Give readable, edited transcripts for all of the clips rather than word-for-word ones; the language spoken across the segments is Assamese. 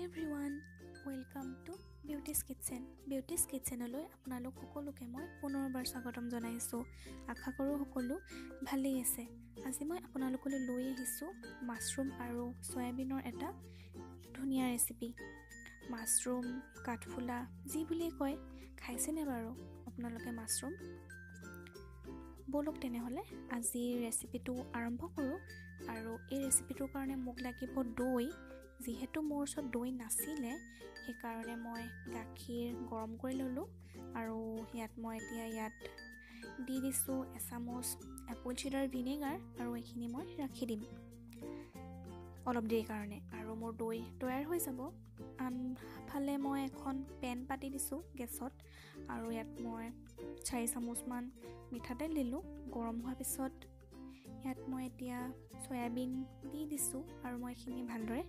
Hi everyone, welcome to Beauty's Kitchen. Beauty's Kitchenলৈ আপোনালোক সকলোকে মই পুনৰবাৰ স্বাগতম জনাইছোঁ। আশা কৰোঁ সকলো ভালেই আছে। আজি মই আপোনালোকলৈ লৈ আহিছোঁ মাছৰুম আৰু সয়াবিনৰ এটা ধুনীয়া ৰেচিপি। মাছৰুম, কাঠফুলা যি বুলি কয়, খাইছেনে বাৰু আপোনালোকে মাছৰুম? বলক তেনেহ'লে আজিৰ ৰেচিপিটো আৰম্ভ কৰোঁ। আৰু এই ৰেচিপিটোৰ কাৰণে মোক লাগিব দৈ। যিহেতু মোৰ ওচৰত দৈ নাছিলে, সেইকাৰণে মই গাখীৰ গৰম কৰি ল'লোঁ আৰু মই ইয়াত দি দিছোঁ এচামুচ এপল চিডাৰ ভিনেগাৰ আৰু এইখিনি মই ৰাখি দিম অলপ দেৰিৰ কাৰণে আৰু মোৰ দৈ তৈয়াৰ হৈ যাব। আনফালে মই এখন পেন পাতি দিছোঁ গেছত আৰু ইয়াত মই 4 চামুচমান মিঠাতেল দিলোঁ। গৰম হোৱাৰ পিছত ইয়াত মই এতিয়া সয়াবিন দি দিছোঁ আৰু মই এইখিনি ভালদৰে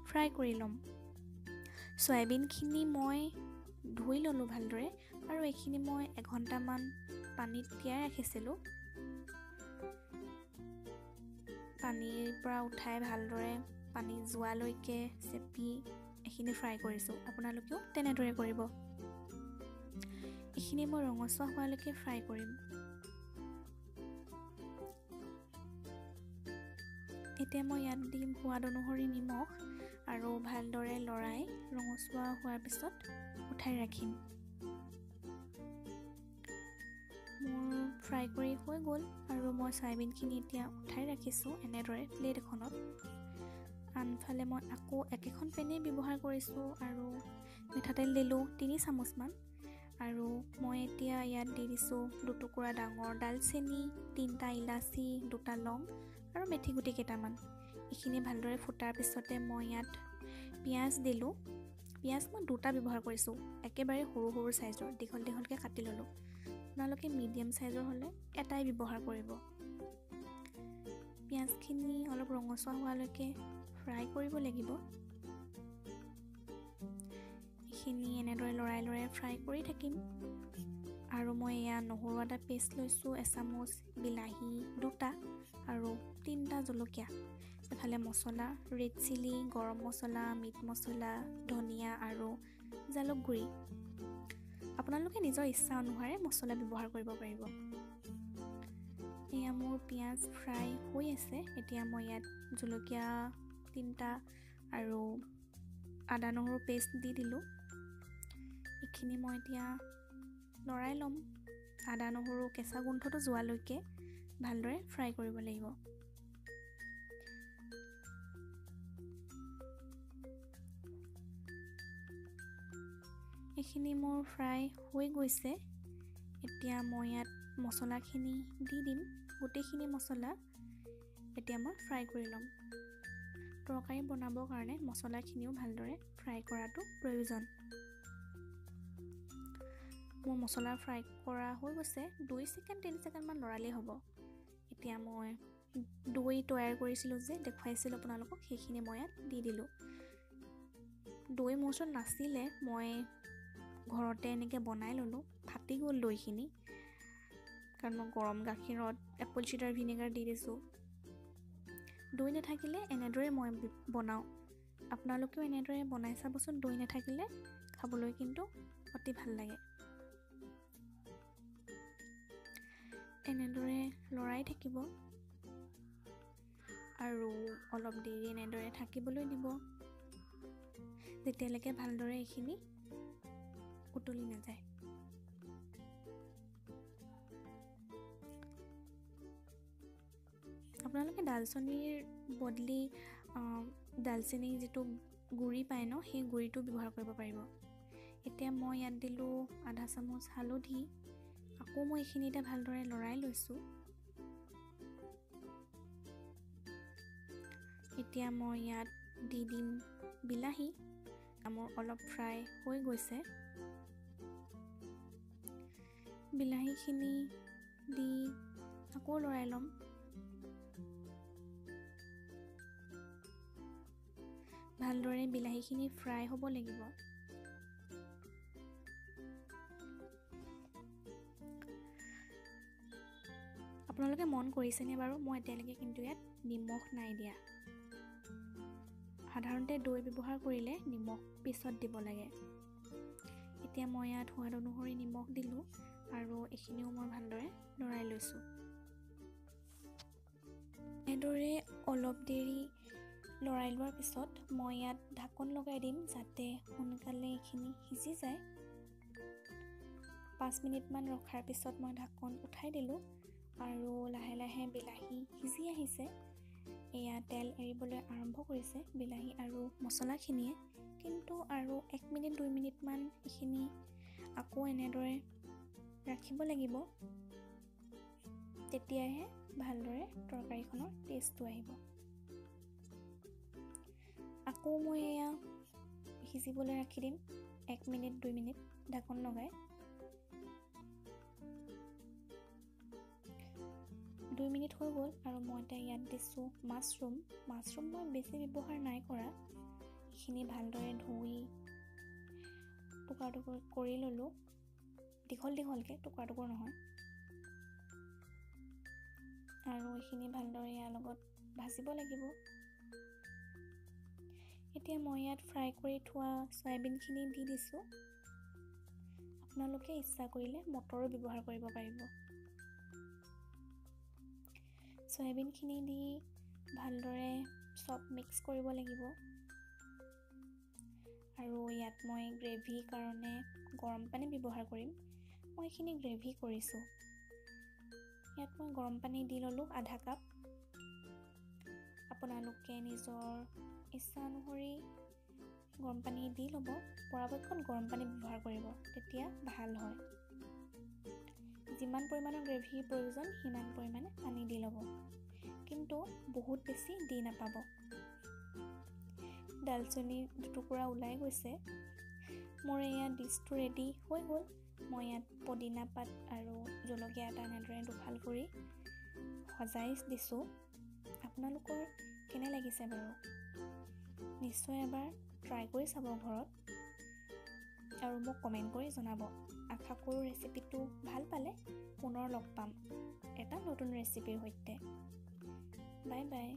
ফ্ৰাই কৰি ল'ম। সয়াবিনখিনি মই ধুই ল'লোঁ ভালদৰে আৰু এইখিনি মই 1 ঘণ্টামান পানীত তিয়াই ৰাখিছিলোঁ। পানীৰ পৰা উঠাই ভালদৰে পানী যোৱালৈকে চেপি এইখিনি ফ্ৰাই কৰিছোঁ। আপোনালোকেও তেনেদৰে কৰিব। এইখিনি মই ৰঙচুৱা হোৱালৈকে ফ্ৰাই কৰিম। এতিয়া মই ইয়াত দিম সোৱাদ অনুসৰি নিমখ আৰু ভালদৰে লৰাই ৰঙচুৱা হোৱাৰ পিছত উঠাই ৰাখিম। মোৰ ফ্ৰাই কৰি হৈ গ'ল আৰু মই সয়াবিনখিনি এতিয়া উঠাই ৰাখিছোঁ এনেদৰে প্লেট এখনত। আনফালে মই আকৌ একেখন পেনেই ব্যৱহাৰ কৰিছোঁ আৰু মিঠাতেল দিলোঁ 3 চামুচমান আৰু মই এতিয়া ইয়াত দি দিছোঁ 2 টুকুৰা ডাঙৰ ডালচেনি, 3টা ইলাচি, 2টা লং আৰু মেথি গুটি কেইটামান। এইখিনি ভালদৰে ফুটাৰ পিছতে মই ইয়াত পিঁয়াজ দিলোঁ। পিঁয়াজ মই 2টা ব্যৱহাৰ কৰিছোঁ, একেবাৰে সৰু সৰু চাইজৰ, দীঘলকৈ কাটি ল'লোঁ। আপোনালোকে মিডিয়াম চাইজৰ হ'লে এটাই ব্যৱহাৰ কৰিব। পিঁয়াজখিনি অলপ ৰঙচুৱা হোৱালৈকে ফ্ৰাই কৰিব লাগিব। এইখিনি এনেদৰে লৰাই ফ্ৰাই কৰি থাকিম। আৰু মই এয়া নহৰু আদা পেষ্ট লৈছোঁ এচামুচ, বিলাহী 2টা আৰু 3টা জলকীয়া। এফালে মছলা ৰেড চিলি, গৰম মছলা, মিট মছলা, ধনিয়া আৰু জালুক গুড়ি। আপোনালোকে নিজৰ ইচ্ছা অনুসাৰে মছলা ব্যৱহাৰ কৰিব পাৰিব। এয়া মোৰ পিঁয়াজ ফ্ৰাই হৈ আছে। এতিয়া মই ইয়াত জলকীয়া 3টা আৰু আদা নহৰু পেষ্ট দি দিলোঁ। এইখিনি মই এতিয়া লৰাই ল'ম। আদা নহৰু কেঁচা গোন্ধটো যোৱালৈকে ভালদৰে ফ্ৰাই কৰিব লাগিব। এইখিনি মোৰ ফ্ৰাই হৈ গৈছে। এতিয়া মই ইয়াত মছলাখিনি দি দিম। গোটেইখিনি মছলা এতিয়া মই ফ্ৰাই কৰি ল'ম। তৰকাৰী বনাবৰ কাৰণে মছলাখিনিও ভালদৰে ফ্ৰাই কৰাটো প্ৰয়োজন। মোৰ মছলা ফ্ৰাই কৰা হৈ গৈছে। 2 ছেকেণ্ড 3 ছেকেণ্ডমান লৰালেই হ'ব। এতিয়া মই দৈ তৈয়াৰ কৰিছিলোঁ যে দেখুৱাইছিলোঁ আপোনালোকক, সেইখিনি মই ইয়াত দি দিলোঁ। দৈ মোৰ ওচৰত নাছিলে, মই ঘৰতে এনেকৈ বনাই ল'লোঁ। ফাটি গ'ল দৈখিনি কাৰণ মই গৰম গাখীৰত এপল চিডাৰ ভিনেগাৰ দি দিছোঁ। দৈ নাথাকিলে এনেদৰে মই বনাওঁ। আপোনালোকেও এনেদৰে বনাই চাবচোন। দৈ নাথাকিলে খাবলৈ কিন্তু অতি ভাল লাগে। এনেদৰে লৰাই থাকিব আৰু অলপ দেৰি এনেদৰে থাকিবলৈ দিব যেতিয়ালৈকে ভালদৰে এইখিনি উতলি নাযায়। আপোনালোকে ডালচেনিৰ বদলি ডালচেনি যিটো গুড়ি পায় ন, সেই গুড়িটো ব্যৱহাৰ কৰিব পাৰিব। এতিয়া মই ইয়াত দিলোঁ আধা চামুচ হালধি। আকৌ মই এইখিনিতে ভালদৰে লৰাই লৈছোঁ। এতিয়া মই ইয়াত দি দিম বিলাহী। মোৰ অলপ ফ্ৰাই হৈ গৈছে। বিলাহীখিনি দি আকৌ লৰাই ল'ম। ভালদৰে বিলাহীখিনি ফ্ৰাই হ'ব লাগিব। আপোনালোকে মন কৰিছেনে বাৰু? মই এতিয়ালৈকে কিন্তু ইয়াত নিমখ নাই দিয়া। সাধাৰণতে দৈ ব্যৱহাৰ কৰিলে নিমখ পিছত দিব লাগে। এতিয়া মই ইয়াত সোৱাদ অনুসৰি নিমখ দিলোঁ আৰু এইখিনিও মই ভালদৰে লৰাই লৈছোঁ। এনেদৰে অলপ দেৰি লৰাই লোৱাৰ পিছত মই ইয়াত ঢাকন লগাই দিম যাতে সোনকালে এইখিনি সিজি যায়। 5 মিনিটমান ৰখাৰ পিছত মই ঢাকন উঠাই দিলোঁ আৰু লাহে লাহে বিলাহী সিজি আহিছে। এয়া তেল এৰিবলৈ আৰম্ভ কৰিছে বিলাহী আৰু মছলাখিনিয়ে, কিন্তু আৰু 1 মিনিট 2 মিনিটমান এইখিনি আকৌ এনেদৰে ৰাখিব লাগিব, তেতিয়াহে ভালদৰে তৰকাৰীখনৰ টেষ্টটো আহিব। আকৌ মই এয়া সিজিবলৈ ৰাখি দিম 1 মিনিট 2 মিনিট ঢাকন লগাই। 2 মিনিট হৈ গ'ল আৰু মই এতিয়া ইয়াত দিছোঁ মাছৰুম মই বেছি ব্যৱহাৰ নাই কৰা। এইখিনি ভালদৰে ধুই টুকুৰা টুকুৰ কৰি ল'লোঁ, দীঘলকৈ টুকুৰা টুকুৰ নহয়, আৰু এইখিনি ভালদৰে ইয়াৰ লগত ভাজিব লাগিব। এতিয়া মই ইয়াত ফ্ৰাই কৰি থোৱা চয়াবিনখিনি দি দিছোঁ। আপোনালোকে ইচ্ছা কৰিলে মটৰো ব্যৱহাৰ কৰিব পাৰিব। চয়াবিনখিনি দি ভালদৰে চব মিক্স কৰিব লাগিব। আৰু ইয়াত মই গ্ৰেভিৰ কাৰণে গৰম পানী ব্যৱহাৰ কৰিম। মই এইখিনি গ্ৰেভি কৰিছোঁ। ইয়াত মই গৰম পানী দি ল'লোঁ আধা কাপ। আপোনালোকে নিজৰ ইচ্ছা অনুসৰি গৰম পানী দি ল'ব। পৰাপক্ষত গৰম পানী ব্যৱহাৰ কৰিব, তেতিয়া ভাল হয়। যিমান পৰিমাণৰ গ্ৰেভিৰ প্ৰয়োজন সিমান পৰিমাণে পানী দি ল'ব, কিন্তু বহুত বেছি দি নাপাব। দালচেনি দুটুকুৰা ওলাই গৈছে। মোৰ এয়া ডিছটো ৰেডি হৈ গ'ল। মই ইয়াত পদিনা পাত আৰু জলকীয়া এটা এনেদৰে দুফাল কৰি সজাই দিছোঁ। আপোনালোকৰ কেনে লাগিছে বাৰু? নিশ্চয় এবাৰ ট্ৰাই কৰি চাব ঘৰত আৰু মোক কমেণ্ট কৰি জনাব। আশা কৰোঁ ৰেচিপিটো ভাল পালে পুনৰ লগ পাম এটা নতুন ৰেচিপিৰ সৈতে। Bye bye.